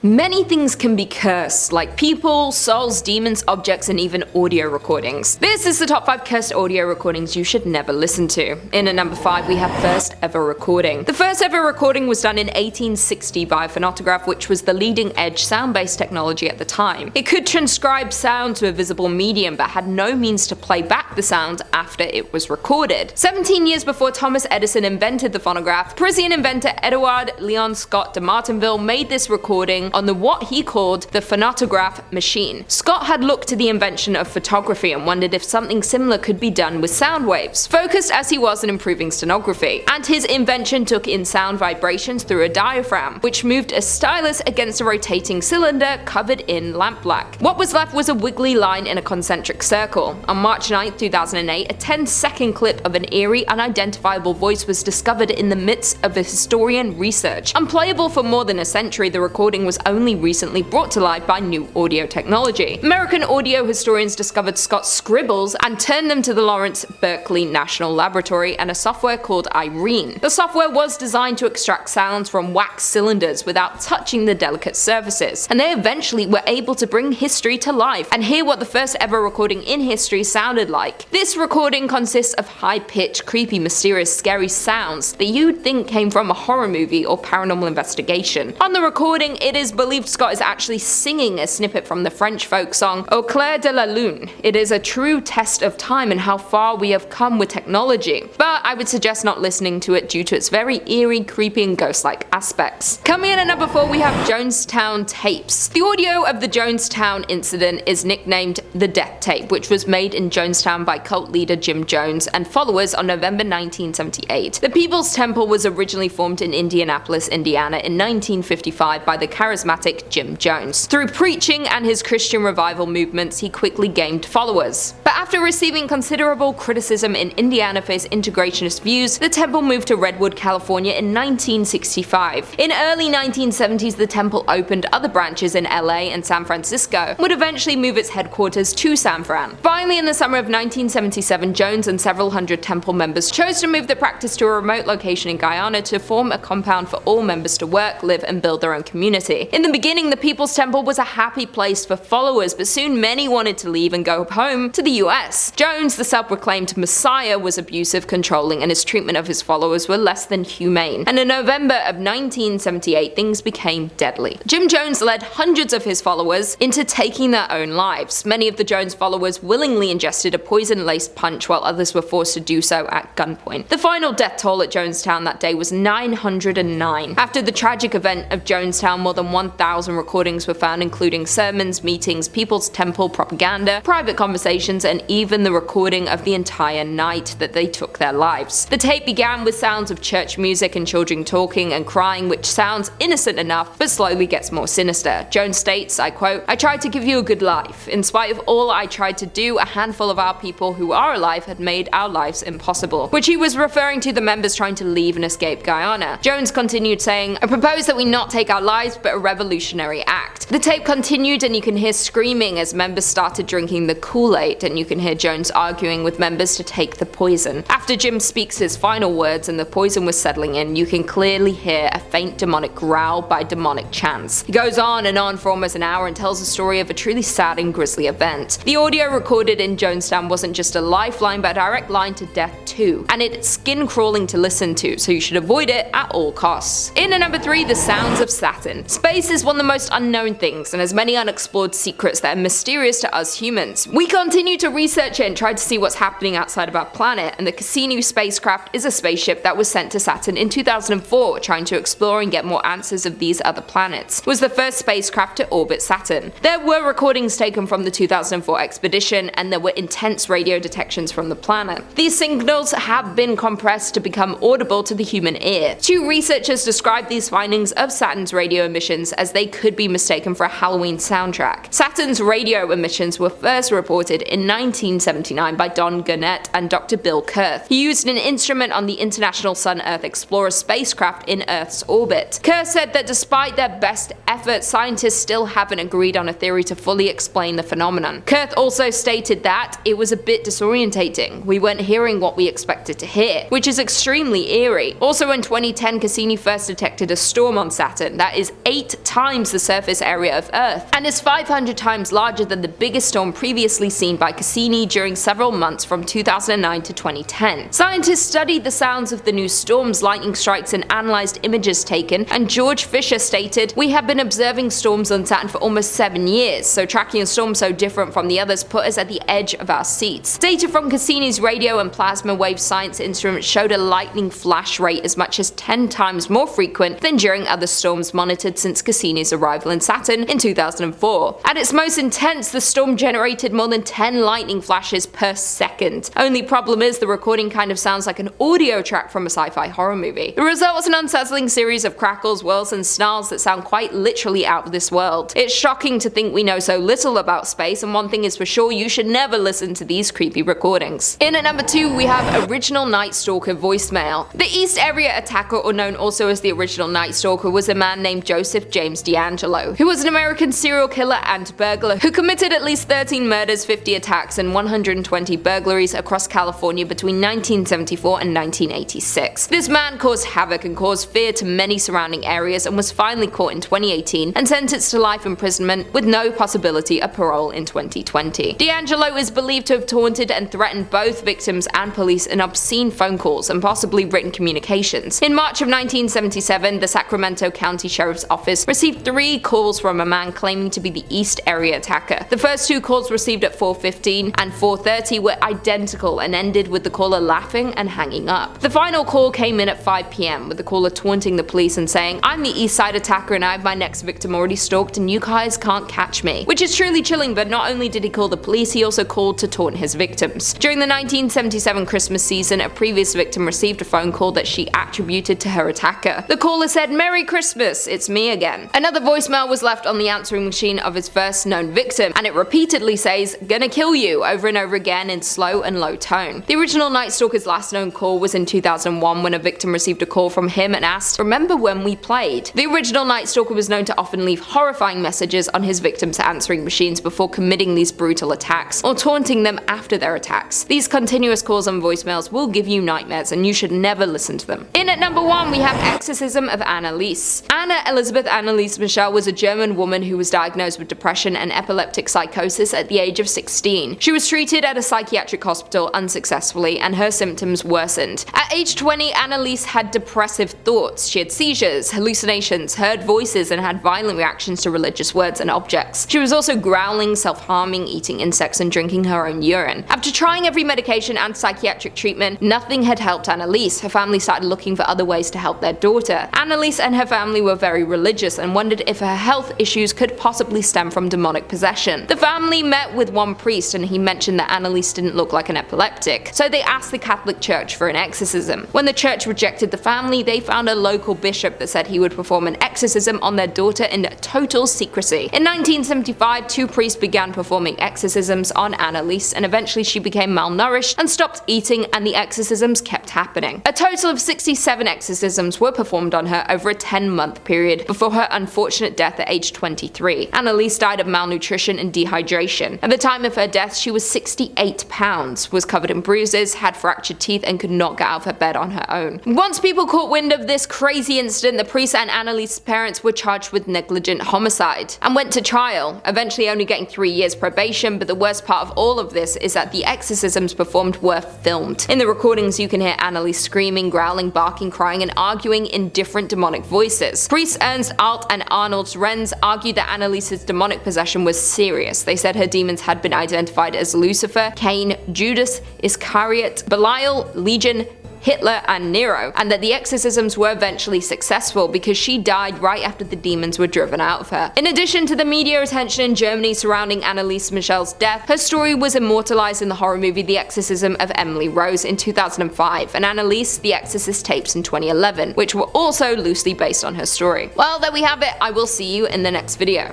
Many things can be cursed, like people, souls, demons, objects, and even audio recordings. This is the top 5 cursed audio recordings you should never listen to. In at number 5, we have first ever recording. The first ever recording was done in 1860 by a phonograph, which was the leading edge sound-based technology at the time. It could transcribe sound to a visible medium, but had no means to play back the sound after it was recorded. 17 years before Thomas Edison invented the phonograph, Parisian inventor Edouard Leon Scott de Martinville made this recording on what he called the phonograph machine. Scott had looked to the invention of photography and wondered if something similar could be done with sound waves, focused as he was on improving stenography. And his invention took in sound vibrations through a diaphragm, which moved a stylus against a rotating cylinder covered in lampblack. What was left was a wiggly line in a concentric circle. On March 9, 2008, a 10-second clip of an eerie, unidentifiable voice was discovered in the midst of a historian research. Unplayable for more than a century, the recording was only recently brought to light by new audio technology. American audio historians discovered Scott's scribbles and turned them to the Lawrence Berkeley National Laboratory and a software called Irene. The software was designed to extract sounds from wax cylinders without touching the delicate surfaces, and they eventually were able to bring history to life and hear what the first ever recording in history sounded like. This recording consists of high-pitched, creepy, mysterious, scary sounds that you'd think came from a horror movie or paranormal investigation. On the recording, it is believed Scott is actually singing a snippet from the French folk song Au clair de la lune. It is a true test of time and how far we have come with technology, but I would suggest not listening to it due to its very eerie, creepy, and ghost-like aspects. Coming in at number 4, we have Jonestown Tapes. The audio of the Jonestown incident is nicknamed the Death Tape, which was made in Jonestown by cult leader Jim Jones and followers on November 1978. The People's Temple was originally formed in Indianapolis, Indiana in 1955 by the charismatic Jim Jones. Through preaching and his Christian revival movements, he quickly gained followers. But after receiving considerable criticism in Indiana for his integrationist views, the temple moved to Redwood, California in 1965. In early 1970s, the temple opened other branches in LA and San Francisco, would eventually move its headquarters to San Fran. Finally, in the summer of 1977, Jones and several hundred temple members chose to move the practice to a remote location in Guyana to form a compound for all members to work, live, and build their own community. In the beginning, the People's Temple was a happy place for followers, but soon many wanted to leave and go home to the US. Jones, the self-proclaimed messiah, was abusive, controlling, and his treatment of his followers were less than humane. And in November of 1978, things became deadly. Jim Jones led hundreds of his followers into taking their own lives. Many of the Jones followers willingly ingested a poison-laced punch, while others were forced to do so at gunpoint. The final death toll at Jonestown that day was 909. After the tragic event of Jonestown, more than 1,000 recordings were found, including sermons, meetings, People's Temple propaganda, private conversations, and even the recording of the entire night that they took their lives. The tape began with sounds of church music and children talking and crying, which sounds innocent enough, but slowly gets more sinister. Jones states, I quote, "I tried to give you a good life. In spite of all I tried to do, a handful of our people who are alive had made our lives impossible," which he was referring to the members trying to leave and escape Guyana. Jones continued saying, "I propose that we not take our lives, but a revolutionary act." The tape continued, and you can hear screaming as members started drinking the Kool-Aid, and you can hear Jones arguing with members to take the poison. After Jim speaks his final words and the poison was settling in, you can clearly hear a faint demonic growl by demonic chants. He goes on and on for almost an hour and tells the story of a truly sad and grisly event. The audio recorded in Jonestown wasn't just a lifeline, but a direct line to death too, and it's skin-crawling to listen to, so you should avoid it at all costs. In at number 3, the sounds of Saturn. Space is one of the most unknown things, and has many unexplored secrets that are mysterious to us humans. We continue to research it and try to see what's happening outside of our planet, and the Cassini spacecraft is a spaceship that was sent to Saturn in 2004, trying to explore and get more answers of these other planets. It was the first spacecraft to orbit Saturn. There were recordings taken from the 2004 expedition, and there were intense radio detections from the planet. These signals have been compressed to become audible to the human ear. 2 researchers described these findings of Saturn's radio emissions as they could be mistaken for a Halloween soundtrack. Saturn's radio emissions were first reported in 1979 by Don Gurnett and Dr. Bill Kurth. He used an instrument on the International Sun-Earth Explorer spacecraft in Earth's orbit. Kurth said that despite their best efforts, scientists still haven't agreed on a theory to fully explain the phenomenon. Kurth also stated that it was a bit disorientating. We weren't hearing what we expected to hear, which is extremely eerie. Also in 2010, Cassini first detected a storm on Saturn that is 8 times the surface area of Earth, and is 500 times larger than the biggest storm previously seen by Cassini during several months from 2009 to 2010. Scientists studied the sounds of the new storms, lightning strikes, and analyzed images taken, and George Fisher stated, "We have been observing storms on Saturn for almost 7 years, so tracking a storm so different from the others put us at the edge of our seats." Data from Cassini's radio and plasma wave science instruments showed a lightning flash rate as much as 10 times more frequent than during other storms monitored since Cassini's arrival in Saturn in 2004. At its most intense, the storm generated more than 10 lightning flashes per second. Only problem is the recording kind of sounds like an audio track from a sci-fi horror movie. The result was an unsettling series of crackles, whirls, and snarls that sound quite literally out of this world. It's shocking to think we know so little about space, and one thing is for sure, you should never listen to these creepy recordings. In at number 2, we have Original Night Stalker voicemail. The East Area attacker, or known also as the Original Night Stalker, was a man named Joseph James DeAngelo, who was an American serial killer and burglar who committed at least 13 murders, 50 attacks, and 120 burglaries across California between 1974 and 1986. This man caused havoc and caused fear to many surrounding areas, and was finally caught in 2018 and sentenced to life imprisonment with no possibility of parole in 2020. DeAngelo is believed to have taunted and threatened both victims and police in obscene phone calls and possibly written communications. In March of 1977, the Sacramento County Sheriff's Office received 3 calls from a man claiming to be the East Area attacker. The first 2 calls received at 4:15 and 4:30 were identical and ended with the caller laughing and hanging up. The final call came in at 5 p.m. with the caller taunting the police and saying, "I'm the East Side attacker and I have my next victim already stalked and you guys can't catch me." Which is truly chilling, but not only did he call the police, he also called to taunt his victims. During the 1977 Christmas season, a previous victim received a phone call that she attributed to her attacker. The caller said, "Merry Christmas, it's me again." Another voicemail was left on the answering machine of his first known victim, and it repeatedly says, "Gonna kill you," over and over again in slow and low tone. The Original Night Stalker's last known call was in 2001 when a victim received a call from him and asked, "Remember when we played?" The Original Night Stalker was known to often leave horrifying messages on his victims' answering machines before committing these brutal attacks, or taunting them after their attacks. These continuous calls and voicemails will give you nightmares, and you should never listen to them. In at number 1, we have Exorcism of Anneliese. Anna Elisabeth Anneliese Michel was a German woman who was diagnosed with depression and epileptic psychosis at the age of 16. She was treated at a psychiatric hospital unsuccessfully, and her symptoms worsened. At age 20, Anneliese had depressive thoughts. She had seizures, hallucinations, heard voices, and had violent reactions to religious words and objects. She was also growling, self-harming, eating insects, and drinking her own urine. After trying every medication and psychiatric treatment, nothing had helped Anneliese. Her family started looking for other ways to help their daughter. Anneliese and her family were very religious and wondered if her health issues could possibly stem from demonic possession. The family met with one priest, and he mentioned that Anneliese didn't look like an epileptic, so they asked the Catholic Church for an exorcism. When the church rejected the family, they found a local bishop that said he would perform an exorcism on their daughter in total secrecy. In 1975, 2 priests began performing exorcisms on Anneliese, and eventually she became malnourished and stopped eating, and the exorcisms kept happening. A total of 67 exorcisms were performed on her over a 10-month period before her unfortunate death at age 23. Anneliese died of malnutrition and dehydration. At the time of her death, she was 68 pounds, was covered in bruises, had fractured teeth, and could not get out of her bed on her own. Once people caught wind of this crazy incident, the priest and Anneliese's parents were charged with negligent homicide and went to trial, eventually only getting 3 years probation. But the worst part of all of this is that the exorcisms performed were filmed. In the recordings, you can hear Anneliese screaming, growling, barking, crying, and arguing in different demonic voices. Priests Ernst Alt and Arnold Renz argued that Anneliese's demonic possession was serious. They said her demons had been identified as Lucifer, Cain, Judas Iscariot, Belial, Legion, Hitler, and Nero, and that the exorcisms were eventually successful because she died right after the demons were driven out of her. In addition to the media attention in Germany surrounding Anneliese Michel's death, her story was immortalized in the horror movie The Exorcism of Emily Rose in 2005, and Anneliese, The Exorcist Tapes in 2011, which were also loosely based on her story. Well, there we have it. I will see you in the next video.